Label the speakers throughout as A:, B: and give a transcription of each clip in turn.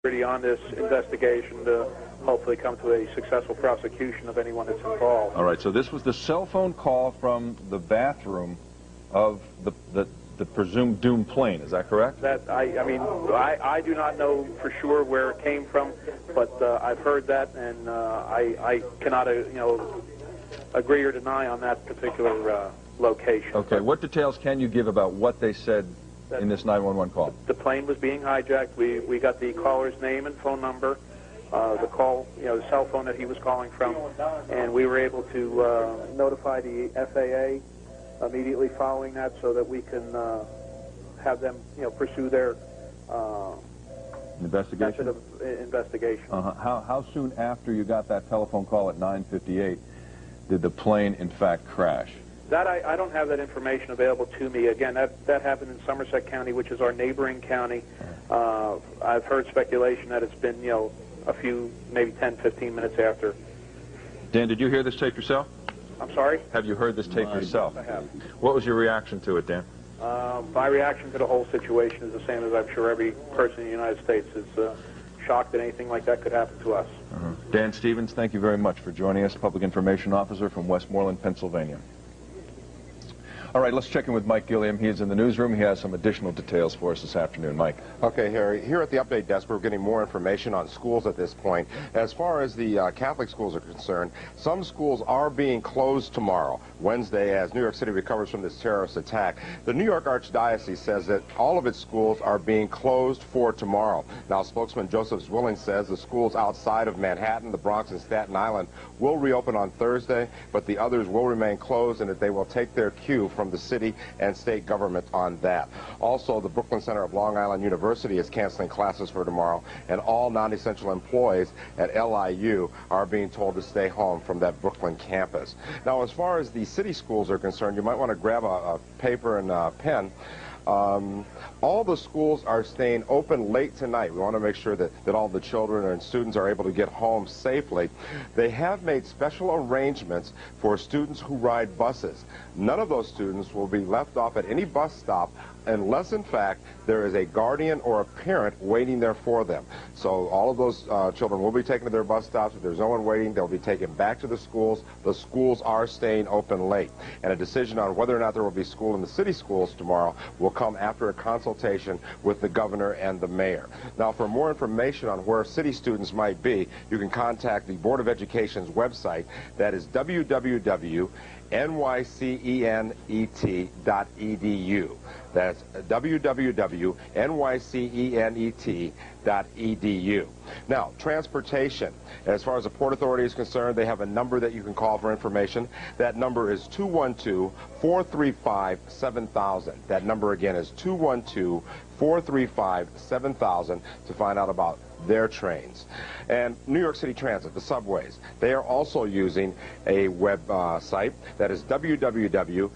A: on this investigation to hopefully come to a successful prosecution of anyone that's involved.
B: All right, so this was the cell phone call from the bathroom of the presumed doomed plane, is that correct?
A: That I do not know for sure where it came from, but I've heard that, and I cannot agree or deny on that particular location.
B: Okay, what details can you give about what they said in this 911 call?
A: The plane was being hijacked. We got the caller's name and phone number, the call, the cell phone that he was calling from, and we were able to notify the FAA immediately following that so that we can have them, pursue their
B: investigation.
A: method of investigation.
B: How soon after you got that telephone call at 9:58 did the plane in fact crash?
A: That I don't have that information available to me. Again, that happened in Somerset County, which is our neighboring county. I've heard speculation that it's been, a few, maybe 10, 15 minutes after.
B: Dan, did you hear this tape yourself?
A: I'm sorry?
B: Have you heard this tape yourself?
A: I have.
B: What was your reaction to it, Dan?
A: My reaction to the whole situation is the same as I'm sure every person in the United States is shocked that anything like that could happen to us.
B: Dan Stevens, thank you very much for joining us, Public Information Officer from Westmoreland, Pennsylvania. All right, let's check in with Mike Gilliam. He is in the newsroom. He has some additional details for us this afternoon. Mike.
C: Okay, Harry. Here at the update desk, we're getting more information on schools at this point. As far as the Catholic schools are concerned, some schools are being closed tomorrow, Wednesday, as New York City recovers from this terrorist attack. The New York Archdiocese says that all of its schools are being closed for tomorrow. Now, spokesman Joseph Zwilling says the schools outside of Manhattan, the Bronx, and Staten Island will reopen on Thursday, but the others will remain closed, and that they will take their cue from the city and state government on that. Also, the Brooklyn Center of Long Island University is canceling classes for tomorrow, and all non-essential employees at LIU are being told to stay home from that Brooklyn campus. Now, as far as the city schools are concerned, you might want to grab a paper and a pen. All the schools are staying open late tonight. We want to make sure that all the children and students are able to get home safely. They have made special arrangements for students who ride buses. None of those students will be left off at any bus stop unless, in fact, there is a guardian or a parent waiting there for them. So all of those children will be taken to their bus stops. If there's no one waiting, they'll be taken back to the schools. The schools are staying open late. And a decision on whether or not there will be school in the city schools tomorrow will come after a consultation with the governor and the mayor. Now, for more information on where city students might be, you can contact the Board of Education's website. That is www.nycenet.edu. That's www.nycenet.edu. Now, transportation. As far as the Port Authority is concerned, they have a number that you can call for information. That number is 212-435-7000. That number again is 212-435-7000 to find out about their trains. And New York City Transit, the subways, they are also using a web site that is www.nyct.com.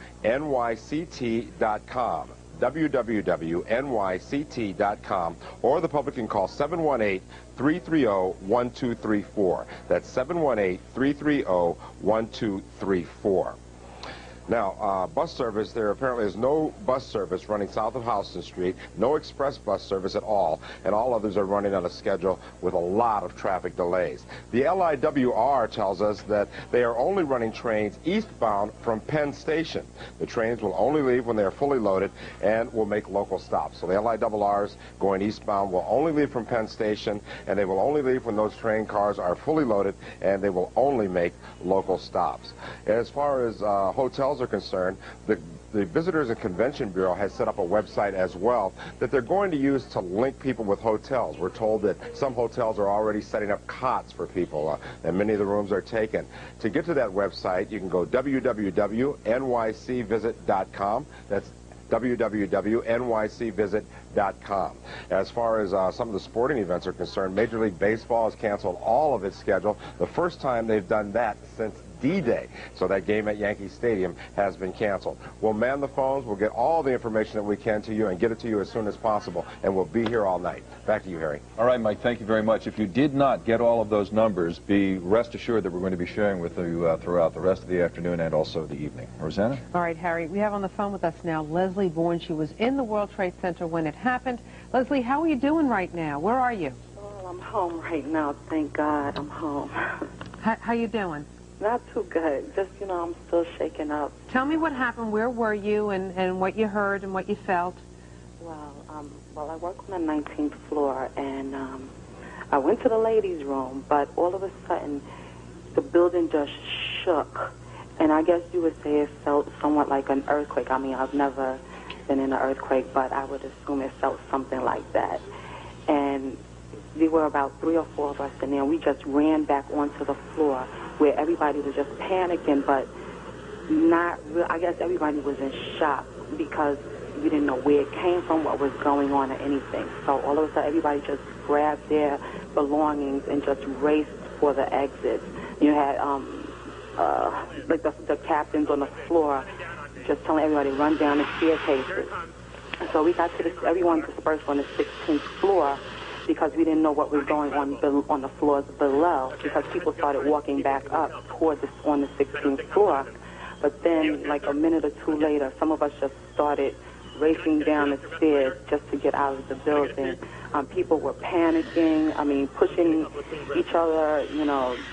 C: www.nyct.com, or the public can call 718-330-1234. That's 718-330-1234. Now, bus service, there apparently is no bus service running south of Houston Street, no express bus service at all, and all others are running on a schedule with a lot of traffic delays. The LIWR tells us that they are only running trains eastbound from Penn Station. The trains will only leave when they are fully loaded and will make local stops. So the LIRRs going eastbound will only leave from Penn Station, and they will only leave when those train cars are fully loaded, and they will only make local stops. As far as hotels are concerned, the Visitors and Convention Bureau has set up a website as well that they're going to use to link people with hotels. We're told that some hotels are already setting up cots for people, and many of the rooms are taken. To get to that website, you can go www.nycvisit.com. That's www.nycvisit.com. As far as some of the sporting events are concerned, Major League Baseball has canceled all of its schedule. The first time they've done that since D-Day. So that game at Yankee Stadium has been canceled. We'll man the phones. We'll get all the information that we can to you and get it to you as soon as possible. And we'll be here all night. Back to you, Harry.
B: All right, Mike, thank you very much. If you did not get all of those numbers, be rest assured that we're going to be sharing with you throughout the rest of the afternoon and also the evening. Rosanna?
D: All right, Harry, we have on the phone with us now Leslie Bourne. She was in the World Trade Center when it happened. Leslie, how are you doing right now? Where are you?
E: I'm home right now. Thank God I'm home.
D: How you doing?
E: Not too good. Just, you know, I'm still shaken up.
D: Tell me what happened. Where were you and what you heard and what you felt?
E: Well, I work on the 19th floor, and I went to the ladies' room, but all of a sudden, the building just shook. And I guess you would say it felt somewhat like an earthquake. I mean, I've never been in an earthquake, but I would assume it felt something like that. And there were about 3 or 4 of us in there, and we just ran back onto the floor where everybody was just panicking, but not real. I guess everybody was in shock because we didn't know where it came from, what was going on, or anything. So all of a sudden, everybody just grabbed their belongings and just raced for the exit. You had like the captains on the floor just telling everybody to run down the staircases. And so we got to everyone dispersed on the 16th floor because we didn't know what was going on the floors below, because people started walking back up on the 16th floor. But then, like a minute or 2 later, some of us just started racing down the stairs just to get out of the building. People were panicking, pushing each other,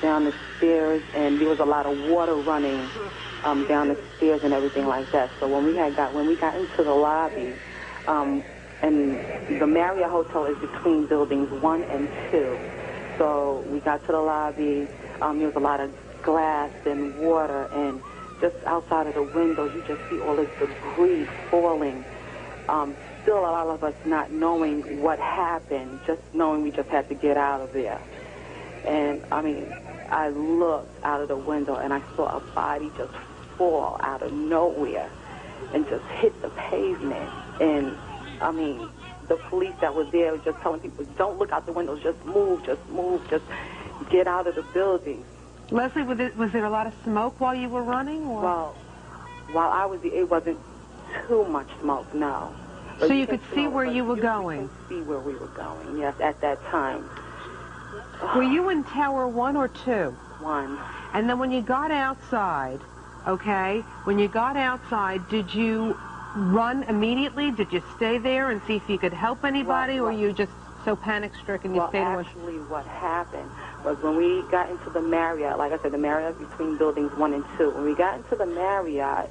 E: down the stairs, and there was a lot of water running down the stairs and everything like that. So when we got into the lobby, and the Marriott Hotel is between buildings 1 and 2. So we got to the lobby, there was a lot of glass and water, and just outside of the windows, you just see all this debris falling. Still a lot of us not knowing what happened, just knowing we just had to get out of there. And, I looked out of the window, and I saw a body just fall out of nowhere and just hit the pavement. And, the police that was there was just telling people, don't look out the windows, just move, just get out of the building.
D: Leslie, was there a lot of smoke while you were running? Or?
E: Well, while I was there, it wasn't too much smoke, no. But
D: so you could see where you were going?
E: You could see where we were going, yes, at that time.
D: Were you in Tower 1 or 2?
E: 1.
D: And then when you got outside, did you run immediately? Did you stay there and see if you could help anybody, or you just so panic-stricken you stayed away?
E: Well, actually, what happened was when we got into the Marriott, like I said, the Marriott between buildings 1 and 2. When we got into the Marriott,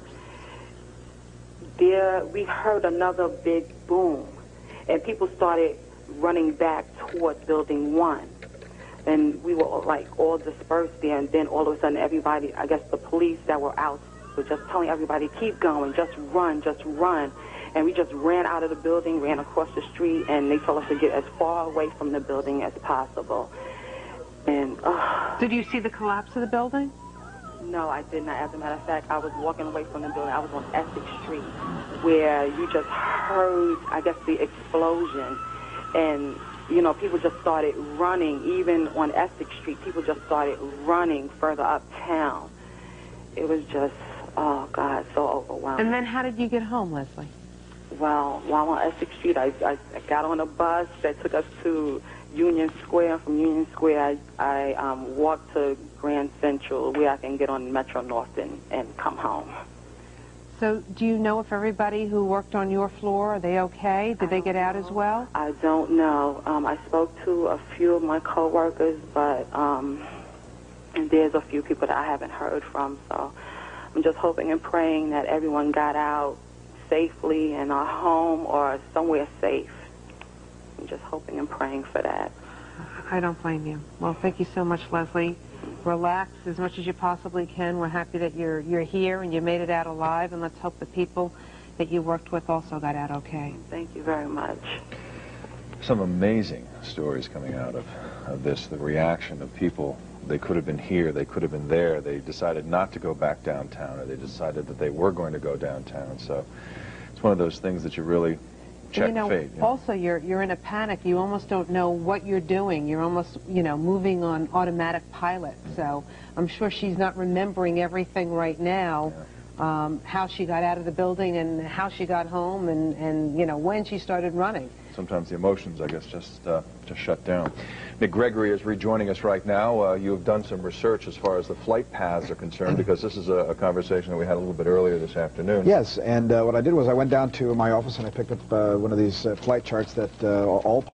E: we heard another big boom, and people started running back towards building 1. And we were all dispersed there, and then all of a sudden everybody, I guess the police that were out were just telling everybody, keep going, just run. And we just ran out of the building, ran across the street, and they told us to get as far away from the building as possible. And
D: did you see the collapse of the building?
E: No, I did not. As a matter of fact, I was walking away from the building. I was on Essex Street, where you just heard, I guess, the explosion. And, people just started running. Even on Essex Street, people just started running further uptown. It was just, oh, God, so overwhelming.
D: And then how did you get home, Leslie?
E: Well, while on Essex Street, I got on a bus that took us to Union Square. From Union Square, I walked to Grand Central, where I can get on Metro North and come home.
D: So do you know if everybody who worked on your floor, are they okay? Did they get out as well?
E: I don't know. I spoke to a few of my coworkers, but and there's a few people that I haven't heard from. So I'm just hoping and praying that everyone got out safely and are home or somewhere safe. I'm just hoping and praying for that.
D: I don't blame you. Well, thank you so much, Leslie. Relax as much as you possibly can. We're happy that you're here and you made it out alive, and let's hope the people that you worked with also got out okay.
E: Thank you very much.
B: Some amazing stories coming out of this, the reaction of people. They could have been here, they could have been there, they decided not to go back downtown, or they decided that they were going to go downtown. So it's one of those things that you really check fate.
D: Also, you're in a panic. You almost don't know what you're doing. You're almost, moving on automatic pilot. So I'm sure she's not remembering everything right now, how she got out of the building and how she got home and when she started running.
B: Sometimes the emotions, I guess, just shut down. Nick Gregory is rejoining us right now. You have done some research as far as the flight paths are concerned, because this is a conversation that we had a little bit earlier this afternoon.
F: Yes, and what I did was I went down to my office and I picked up one of these flight charts that all